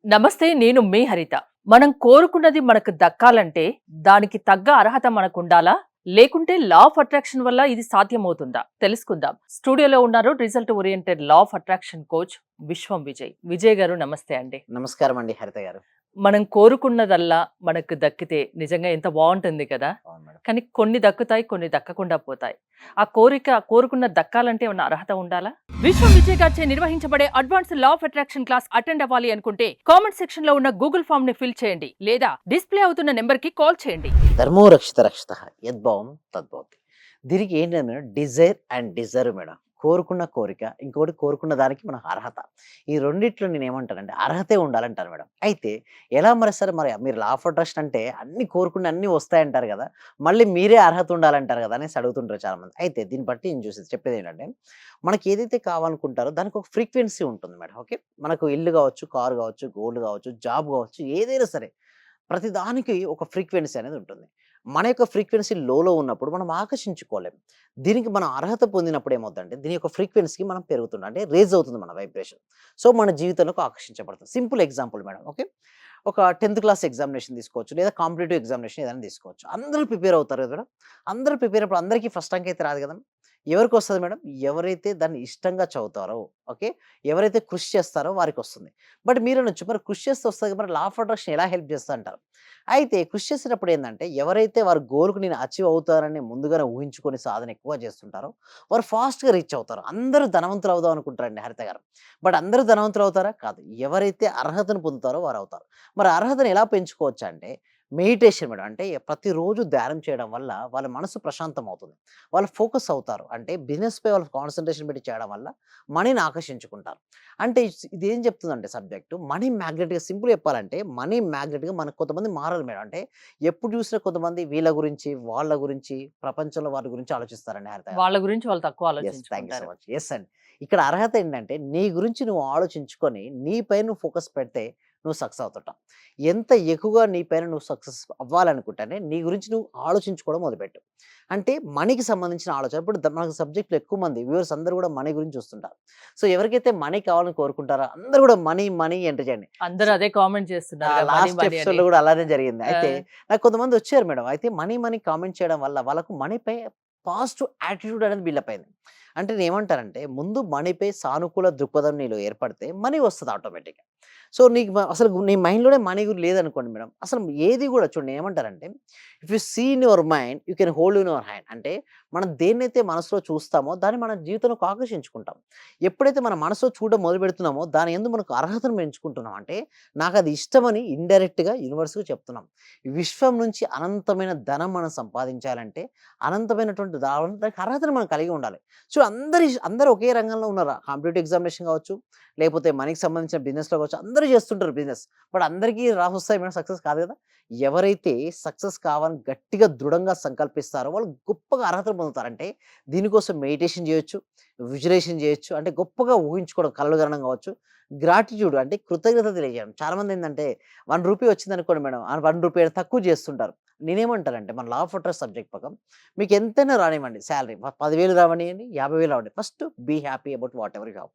నమస్తే. నేను మీ హరిత. మనం కోరుకున్నది మనకు దక్కాలంటే దానికి తగ్గ అర్హత మనకుండాలా? లేకుంటే లా ఆఫ్ అట్రాక్షన్ వల్ల ఇది సాధ్యమవుతుందా? తెలుసుకుందాం. స్టూడియోలో ఉన్నారు result oriented law of attraction coach విశ్వం విజయ్. విజయ్ గారు నమస్తే అండి. నమస్కారం అండి హరిత గారు. మనం కోరుకున్నదల్లా మనకు దక్కితే నిజంగా ఎంత బావుంటుంది కదా! అవును మేడం. కానీ కొన్ని దక్కుతాయి, కొన్ని దక్కకుండా పోతాయి. ఆ కోరుకున్న దక్కాలంటే ఏమన్నా అర్హత ఉండాలా? విశ్వం విజయ్ గారిచే నిర్వహించబడే advanced law of attraction class attend అవ్వాలి అనుకుంటే కామెంట్ సెక్షన్ లో ఉన్న గూగుల్ ఫామ్ ని ఫిల్ చేయండి లేదా డిస్ప్లే అవుతున్న నెంబర్ కి కాల్ చేయండి. ధర్మో రక్షిత రక్షితః యద్భావం తద్భవతి. దీనికి ఏంటంటే madam desire and deserve madam. కోరుకున్న కోరిక, ఇంకోటి కోరుకున్న దానికి మన అర్హత. ఈ రెండిట్లో నేనేమంటానంటే అర్హతే ఉండాలంటాను మేడం. అయితే ఎలా మరి సరే మరి మీరు లా ఆఫ్ అట్రాక్షన్ అంటే అన్నీ కోరుకున్న అన్నీ వస్తాయంటారు గదా! మళ్ళీ మీరే అర్హత ఉండాలంటారు గదా! అనేసి అడుగుతుంటారు చాలామంది. అయితే దీన్ని బట్టి నేను చూసేది చెప్పేదేంటంటే మనకి ఏదైతే కావాలనుకుంటారో దానికి ఒక ఫ్రీక్వెన్సీ ఉంటుంది మేడం. ఓకే. మనకు ఇల్లు గావచ్చు, కారు గావచ్చు, గోల్డ్ గావచ్చు, జాబ్ గావచ్చు ఏదైనా సరే ప్రతి దానికి ఒక ఫ్రీక్వెన్సీ అనేది ఉంటుంది. మన యొక్క ఫ్రీక్వెన్సీ లోలో ఉన్నప్పుడు మనం ఆకర్షించుకోలేం. దీనికి మనం అర్హత పొందినప్పుడు ఏమవుద్దంటే, దీని యొక్క ఫ్రీక్వెన్సీకి మనం పెరుగుతున్నాం. అంటే రైజ్ అవుతుంది మన వైబ్రేషన్. సో, మన జీవితంలోకి ఆకర్షించబడుతుంది. Simple example madam. ఓకే. ఒక 10థ్ క్లాస్ ఎగ్జామినేషన్ తీసుకోవచ్చు. లేదా కాంపిటీటివ్ ఎగ్జామినేషన్ ఏదైనా తీసుకోవచ్చు. అందరూ ప్రిపేర్ అవుతారు కదా మేడం. అందరూ ప్రిపేర్ అప్పుడు అందరికీ ఫస్ట్ ర్యాంక్ అయితే రాదు కదా! ఎవరికొస్తది మేడం? ఎవరైతే దాన్ని ఇష్టంగా చదువుతారో, ఓకే. ఎవరైతే కృషి చేస్తారో వారికొస్తుంది. బట్ మీరనొచ్చు మరి కృషి చేస్తే వస్తది మరి లా ఆఫ్ అట్రాక్షన్ ఎలా హెల్ప్ చేస్తదంటారు? అయితే కృషి చేసేటప్పుడు ఏందంటే, ఎవరైతే వారి గోల్‌కి నేను అచీవ్ అవుతానని ముందుగానే ఊహించుకొని సాధన ఎక్కువ చేస్తుంటారో, వారు ఫాస్ట్‌గా రీచ్ అవుతారు. అందరూ ధనవంతులు అవుదాం అనుకుంటారండి హరిత గారు. బట్ అందరూ ధనవంతులు అవుతారా? కాదు. ఎవరైతే అర్హతను పొందుతారో వారవుతారు. మరి అర్హతను ఎలా పెంచుకోవచ్చంటే, మెడిటేషన్ మేడం. అంటే ప్రతిరోజు ధ్యానం చేయడం వల్ల వాళ్ళ మనసు ప్రశాంతం అవుతుంది. వాళ్ళు ఫోకస్ అవుతారు. అంటే బిజినెస్‌పై వాళ్ళు కాన్సంట్రేషన్ పెట్టి చేయడం వల్ల మనీని ఆకర్షించుకుంటారు. అంటే ఇదేం చెప్తుందంటే సబ్జెక్టు మనీ మ్యాగ్నెట్‌గా సింపుల్‌గా చెప్పాలంటే మనీ మ్యాగ్నెట్‌గా మనకు కొంతమంది మారరు మేడం. అంటే ఎప్పుడు చూసినా కొంతమంది వీళ్ళ గురించి, వాళ్ళ గురించి, ప్రపంచంలో వారి గురించి ఆలోచిస్తారండి హరిత గారు. వాళ్ళ గురించి వాళ్ళు తక్కువ థాంక్ యూ సో ఆలోచించుకుంటారు. మచ్. అండి. ఇక్కడ అర్హత ఏంటంటే, నీ గురించి నువ్వు ఆలోచించుకొని, నీ పైన నువ్వు ఫోకస్ పెడితే నువ్వు సక్సెస్ అవుతుంటావు. ఎంత ఎక్కువగా నీ పైన నువ్వు సక్సెస్ అవ్వాలనుకుంటేనే, నీ గురించి నువ్వు ఆలోచించుకోవడం మొదలుపెట్టు. అంటే మనీకి సంబంధించిన ఆలోచన. ఇప్పుడు మనకు సబ్జెక్ట్‌లో ఎక్కువ మంది వ్యూవర్స్ అందరూ కూడా మనీ గురించి చూస్తుంటారు. సో, ఎవరికైతే మనీ కావాలని కోరుకుంటారో అందరూ కూడా మనీ, మనీ ఎంటర్ చేయండి. అందరూ అదే కామెంట్ చేస్తున్నారుగా మనీ లాస్ట్ మనీ అని. ఎపిసోడ్‌లో కూడా అలానే జరిగింది. ఆ! అయితే నాకు కొంతమంది వచ్చారు మేడం. అయితే మనీ, మనీ కామెంట్ చేయడం వల్ల వాళ్ళకు మనీపై పాజిటివ్ యాటిట్యూడ్ అనేది బిల్డప్ అయింది. అంటే నేనేమంటానంటే ముందు మనీపై సానుకూల దృక్పథం నీలో ఏర్పడితే మనీ వస్తది ఆటోమేటిక్‌గా. సో, నీకు అసలు నీ మైండ్‌లోనే మనీ లేదనుకోండి మేడం. అసలు ఏది కూడా చూడండి ఏమంటారంటే if you see in your mind you can hold in your hand. అంటే మనం దేన్నైతే మనసులో చూస్తామో దాన్ని మన జీవితంలోకి ఆకర్షించుకుంటాం. ఎప్పుడైతే మన మనసులో చూడడం మొదలుపెడుతున్నామో దాని యందు మనకు అర్హతను పెంచుకుంటున్నాం. అంటే నాకది ఇష్టమని ఇండైరెక్ట్‌గా యూనివర్స్‌కి చెప్తున్నాం. ఈ విశ్వం నుంచి అనంతమైన ధనం మనం సంపాదించాలంటే, అనంతమైనటువంటి దానికి అర్హతను మనం కలిగి ఉండాలి. సో, అందరూ ఒకే రంగంలో ఉన్నారు. కాంపిటీటివ్ ఎగ్జామినేషన్ కావచ్చు, లేకపోతే మనీకి సంబంధించిన బిజినెస్‌లో కావచ్చు, అందరూ చేస్తుంటారు బిజినెస్. బట్ అందరికీ రాసొస్తాయి మేడం సక్సెస్ కాదు కదా! ఎవరైతే సక్సెస్ కావాలని గట్టిగా, దృఢంగా సంకల్పిస్తారో వాళ్ళు గొప్పగా అర్హతను పొందుతారు. అంటే దీనికోసం మెడిటేషన్ చేయొచ్చు, విజువలైజేషన్ చేయొచ్చు. అంటే గొప్పగా ఊహించుకోవడం కలలు కనడం కావచ్చు. గ్రాటిట్యూడ్ అంటే కృతజ్ఞత తెలియజేయడం. చాలామందేందంటే రూ. 1 వచ్చిందనుకోండి మేడం. ఆ రూ. 1 తక్కువ చేస్తుంటారు. నేనేమంటానంటే మన లా ఆఫ్ అట్రాక్షన్ సబ్జెక్ట్ ప్రకారం మీకు ఎంతైనా రానివ్వండి సాలరీ 10,000 రావనియండి, 50,000 రావండి. First be happy about whatever you have.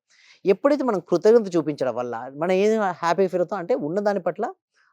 ఎప్పుడైతే మనం కృతజ్ఞత చూపించడం వల్ల మనం ఏది హ్యాపీ ఫీల్ అవుతాం అంటే ఉన్న దాని పట్ల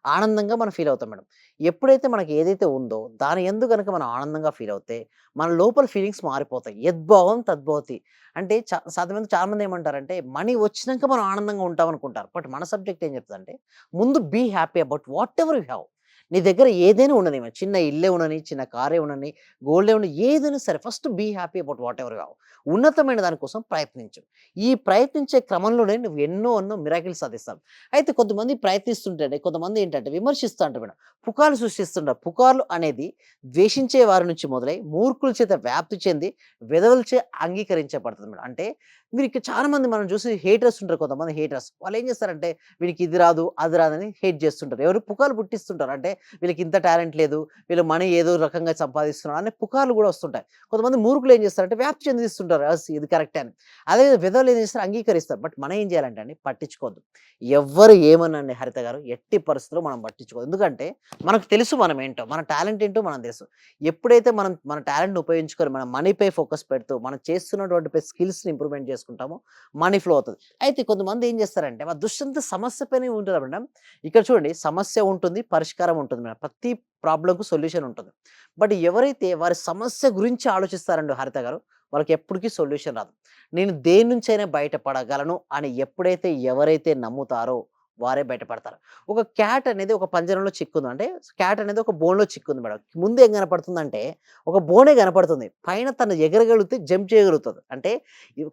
ఆనందంగా మనం ఫీల్ అవుతాం మేడం. ఎప్పుడైతే మనకి ఏదైతే ఉందో దాని యందు గనుక మనం ఆనందంగా ఫీల్ అవుతే మన లోపల ఫీలింగ్స్ మారిపోతాయి. యద్భావం తద్భవతి. అంటే సాధారణంగా చాలామంది ఏమంటారంటే మనీ వచ్చినంక మనం ఆనందంగా ఉంటాం అనుకుంటారు. బట్ మన సబ్జెక్ట్ ఏం చెప్తదంటే ముందు be happy about whatever you have. నీ దగ్గర ఏదైనా ఉండనివ్వండి. చిన్న ఇల్లే ఉండని, చిన్న కారే ఉండని, గోల్డే ఉండని ఏదైనా సరే first be happy about whatever you have. ఉన్నతమైన దాని కోసం ప్రయత్నించు. ఈ ప్రయత్నించే క్రమంలోనే నువ్వు ఎన్నో ఎన్నో సాధిస్తావు. అయితే కొంతమంది ప్రయత్నిస్తుంటేనే కొంతమంది ఏంటంటే విమర్శిస్తా ఉంటారు మేడం. పుకార్లు సృష్టిస్తుంటారు. పుకార్లు అనేది ద్వేషించే వారి నుంచి మొదలై మూర్ఖుల చేత వ్యాప్తి చెంది వెధవలచే అంగీకరించబడుతుంది మేడం. అంటే మీరు ఇక్కడ చాలా మంది మనం చూసి హేటర్స్ ఉంటారు కొంతమంది హేటర్స్. వాళ్ళేం చేస్తారంటే వీనికి ఇది రాదు, అది రాదని హేట్ చేస్తుంటారు. ఎవరు పుకార్లు పుట్టిస్తుంటారు. అంటే వీళ్ళకి ఇంత టాలెంట్ లేదు, వీళ్ళు మనీ ఏదో రకంగా సంపాదిస్తున్నారు అనే పుకార్లు కూడా వస్తుంటాయి. కొంతమంది మూర్ఖులు ఏం చేస్తారంటే వ్యాప్తి చెందిస్తుంటారు, ఇది కరెక్టే అని. అదే విధవలు ఏం చేస్తారు, అంగీకరిస్తారు. బట్ మనం ఏం చేయాలంటే అండి, పట్టించుకోవద్దు. ఎవ్వరు ఏమనండి హరిత గారు, ఎట్టి పరిస్థితుల్లో మనం పట్టించుకోవద్దు. ఎందుకంటే మనకు తెలుసు మనం ఏంటో, మన టాలెంట్ ఏంటో మనం తెలుసు. ఎప్పుడైతే మనం మన టాలెంట్‌ని ఉపయోగించుకొని మన మనీపై ఫోకస్ పెడుతూ మనం చేస్తున్నటువంటి స్కిల్స్‌ని ఇంప్రూవ్‌మెంట్ చేసుకుంటామో మనీ ఫ్లో అవుతది. అయితే కొంతమంది ఏం చేస్తారంటే వాళ్ళ దృష్టంతా సమస్య పైనే ఉంటది మేడం. ఇక్కడ చూడండి, సమస్య ఉంటుంది, పరిష్కారం ఉంటుంది మేడం. ప్రతి ప్రాబ్లమ్‌కు సొల్యూషన్ ఉంటుంది. బట్ ఎవరైతే వారి సమస్య గురించి ఆలోచిస్తారండి హరిత గారు, వాళ్ళకి ఎప్పటికి సొల్యూషన్ రాదు. నేను దేని నుంచైనా బయటపడగలను అని ఎప్పుడైతే ఎవరైతే నమ్ముతారో వారే బయటపడతారు. ఒక క్యాట్ అనేది ఒక పంజరంలో చిక్కుంది. అంటే క్యాట్ అనేది ఒక బోన్‌లో చిక్కుంది మేడం. ముందు ఏం కనపడుతుందంటే ఒక బోనే కనపడుతుంది. పైన తను ఎగరగలిగితే జంప్ చేయగలుగుతది. అంటే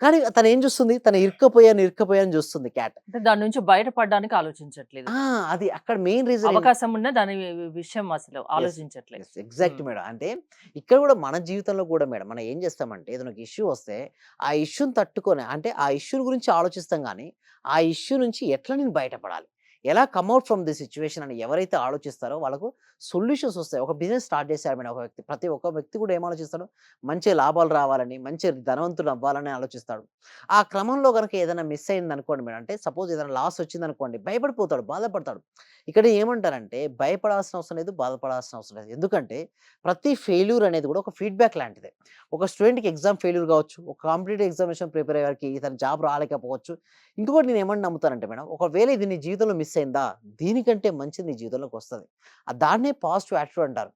కానీ తను ఏం చూస్తుంది? తను ఇరుక్కపోయాను చూస్తుంది క్యాట్. అంటే దాని నుంచి బయటపడడానికి ఆలోచించట్లేదు. ఆ! అది అక్కడ మెయిన్ రీజన్ అవకాశం ఉన్న దాని విషయం అసలు ఆలోచించట్లేదు. ఎగ్జాక్ట్ హ్మ్. మేడం. అంటే ఇక్కడ కూడా మన జీవితంలో కూడా మేడం మనం ఏం చేస్తామంటే ఏదైనా ఒక ఇష్యూ వస్తే ఆ ఇష్యూని తట్టుకొని అంటే ఆ ఇష్యూ గురించి ఆలోచిస్తాం గానీ, ఆ ఇష్యూ నుంచి ఎట్లా నేను బయటపడాలి? ఎలా come out from the situation అని ఎవరైతే ఆలోచిస్తారో వాళ్ళకు సొల్యూషన్స్ వస్తాయి. ఒక బిజినెస్ స్టార్ట్ చేశారు మేడం ఒక వ్యక్తి. ప్రతి ఒక్క వ్యక్తి కూడా ఏం ఆలోచిస్తాడు? మంచి లాభాలు రావాలని, మంచి ధనవంతుడు అవ్వాలని ఆలోచిస్తాడు. ఆ క్రమంలో గనుక ఏదైనా మిస్ అయిందనుకోండి మేడం, అంటే సపోజ్ ఏదైనా లాస్ వచ్చిందనుకోండి, భయపడిపోతాడు, బాధపడతాడు. ఇక్కడ ఏమంటారంటే భయపడాల్సిన అవసరం లేదు, బాధపడాల్సిన అవసరం లేదు. ఎందుకంటే ప్రతి ఫెయిల్యూర్ అనేది కూడా ఒక ఫీడ్‌బ్యాక్ లాంటిదే. ఒక స్టూడెంట్‌కి ఎగ్జామ్ ఫెయిల్యూర్ కావచ్చు, ఒక కాంపిటీటివ్ ఎగ్జామినేషన్ ప్రిపేర్ అయ్యే వారికి ఇతను జాబ్ రాలేకపోవచ్చు. ఇంకొకటి నేనేమని నమ్ముతానంటే మేడం, ఒకవేళ ఇది నీ జీవితంలో మిస్ అయిందా, దీనికంటే మంచిది నీ జీవితంలోకి వస్తది. దాన్నే పాజిటివ్ యాటిట్యూడ్ అంటారు.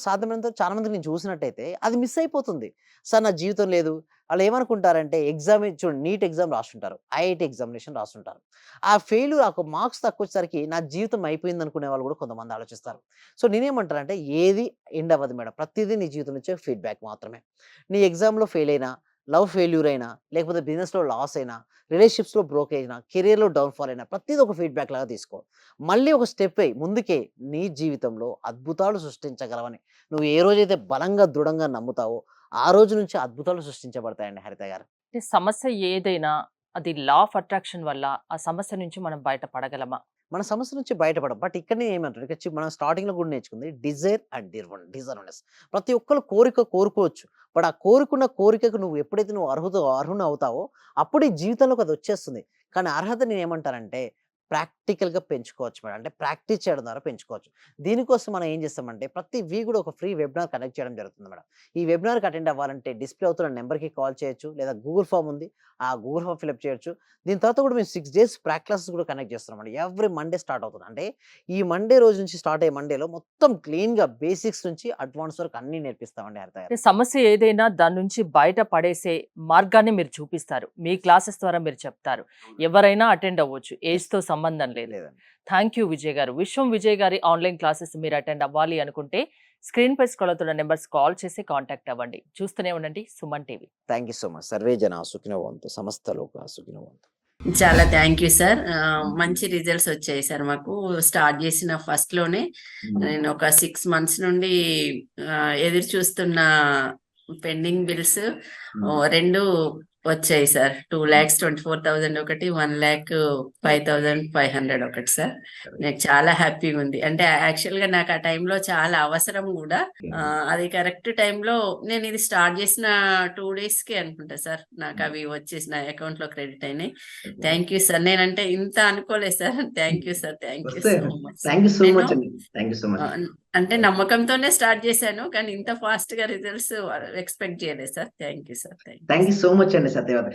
సాధ్యమైనంత చాలా మందికి నేను చూసినట్టయితే అది మిస్ అయిపోతుంది. సార్ నా జీవితం లేదు. వాళ్ళు ఏమనుకుంటారంటే ఎగ్జామ్ చూడండి, నీట్ ఎగ్జామ్ రాసుంటారు, ఐఐటీ ఎగ్జామినేషన్ రాసుంటారు. ఆ ఫెయిల్యూర్ ఆ మార్క్స్ తక్కువొచ్చేసరికి నా జీవితం అయిపోయింది అనుకునే వాళ్ళు కూడా కొంతమంది ఆలోచిస్తారు. సో నేనేమంటానంటే ఏది ఎండ్ అవ్వదు మేడం. ప్రతిదీ నీ జీవితం నుంచే ఫీడ్‌బ్యాక్ మాత్రమే. నీ ఎగ్జామ్‌లో ఫెయిల్ అయినా, లవ్ ఫెయిల్యూర్ అయినా, లేకపోతే బిజినెస్‌లో లాస్ అయినా, రిలేషన్‌షిప్స్‌లో బ్రోక్ అయినా, కెరియర్‌లో డౌన్‌ఫాల్ అయినా ప్రతీది ఒక ఫీడ్‌బ్యాక్ లాగా తీసుకో. మళ్ళీ ఒక స్టెప్ ఎయి ముందుకే. నీ జీవితంలో అద్భుతాలు సృష్టించగలవని నువ్వు ఏ రోజైతే బలంగా, దృఢంగా నమ్ముతావో ఆ రోజు నుంచి అద్భుతాలు సృష్టించబడతాయండి హరిత గారు. అంటే సమస్య ఏదైనా అది లా ఆఫ్ అట్రాక్షన్ వల్ల ఆ సమస్య నుంచి మనం బయటపడగలమా? మన సమస్య నుంచి బయటపడం. బట్ ఇక్కడ నేనేమంటాను, ఇక్కడ మనం స్టార్టింగ్‌లో కూడా నేర్చుకుంది డిజైర్ అండ్ డిజర్వ్‌నెస్. ప్రతి ఒక్కళ్ళు కోరిక కోరుకోవచ్చు. బట్ ఆ కోరుకున్న కోరికకు నువ్వు ఎప్పుడైతే నువ్వు అర్హునవుతావో అప్పుడు ఈ జీవితంలోకి అది వచ్చేస్తుంది. కానీ అర్హత నేనేమంటానంటే ప్రాక్టికల్‌గా పెంచుకోవచ్చు మేడం. అంటే ప్రాక్టీస్ చేయడం ద్వారా పెంచుకోవచ్చు. దీనికోసం మనం ఏం చేస్తామంటే ప్రతి వీక్ కూడా ఒక ఫ్రీ వెబినార్ కండక్ట్ చేయడం జరుగుతుంది మేడం. ఈ వెబినార్‌కి అటెండ్ అవ్వాలంటే డిస్‌ప్లే అవుతున్న నంబర్‌కి కాల్ చేయొచ్చు. లేదా గూగుల్ ఫార్మ్ ఉంది. ఆ గూగుల్ ఫార్మ్ ఫిలప్ చేయొచ్చు. దీని తర్వాత కూడా మేము 6 డేస్ ప్రాక్టీస్ క్లాసెస్ కూడా కండక్ట్ చేస్తున్నామండి. ఎవ్రీ మండే స్టార్ట్ అవుతుంది. అంటే ఈ మండే రోజు నుంచి స్టార్ట్ అయ్యే మండేలో మొత్తం క్లీన్‌గా బేసిక్స్ నుంచి అడ్వాన్స్ వరకు అన్నీ నేర్పిస్తామండి హరిత గారు. అంటే సమస్య ఏదైనా దాని నుంచి బయట పడేసే మార్గాన్ని మీరు చూపిస్తారు. మీ క్లాసెస్ ద్వారా మీరు చెప్తారు. ఎవరైనా అటెండ్ అవ్వచ్చు. ఏజ్‌తో సంబంధం లేదు. లేదండి. థ్యాంక్ యూ విజయ్ గారు. విశ్వం విజయ్ గారి ఆన్‌లైన్ క్లాసెస్ మీరు అటెండ్ అవ్వాలి అనుకుంటే స్క్రీన్‌పై స్క్రోల్ అవుతున్న నంబర్స్ కాల్ చేసి కాంటాక్ట్ అవ్వండి. చూస్తూనే ఉండండి Suman TV. Thank you so much. Survey జన సుఖినో భవంతు. సమస్త లోకా సుఖినో భవంతు. చాలా థ్యాంక్ యూ సార్. మంచి రిజల్ట్స్ వచ్చాయి సార్ మాకు. స్టార్ట్ చేసిన ఫస్ట్‌లోనే నేను ఒక 6 మంత్స్ నుండి ఎదురు చూస్తున్న పెండింగ్ బిల్స్ 2 వచ్చాయి సార్. 2,24,000 ఒకటి, 1,05,500 ఒకటి సార్. నాకు చాలా హ్యాపీగా ఉంది. అంటే యాక్చువల్‌గా నాకు ఆ టైంలో చాలా అవసరం కూడా. అది కరెక్ట్ టైంలో నేను ఇది స్టార్ట్ చేసిన 2 డేస్‌కే అనుకుంటా సార్ నాకు అవి వచ్చేసి నా అకౌంట్‌లో క్రెడిట్ అయినాయి. Thank you sir. నేనంటే ఇంత అనుకోలేదు sir. Thank you sir. Thank you so much. Thank you so నేను మచ్ అండి. Thank you so much. అంటే నమ్మకంతోనే స్టార్ట్ చేశాను. కానీ ఇంత ఫాస్ట్‌గా రిజల్ట్స్ ఎక్స్‌పెక్ట్ చేయలేదు sir. Thank you sir. Thank you so much అండి సత్యవతి.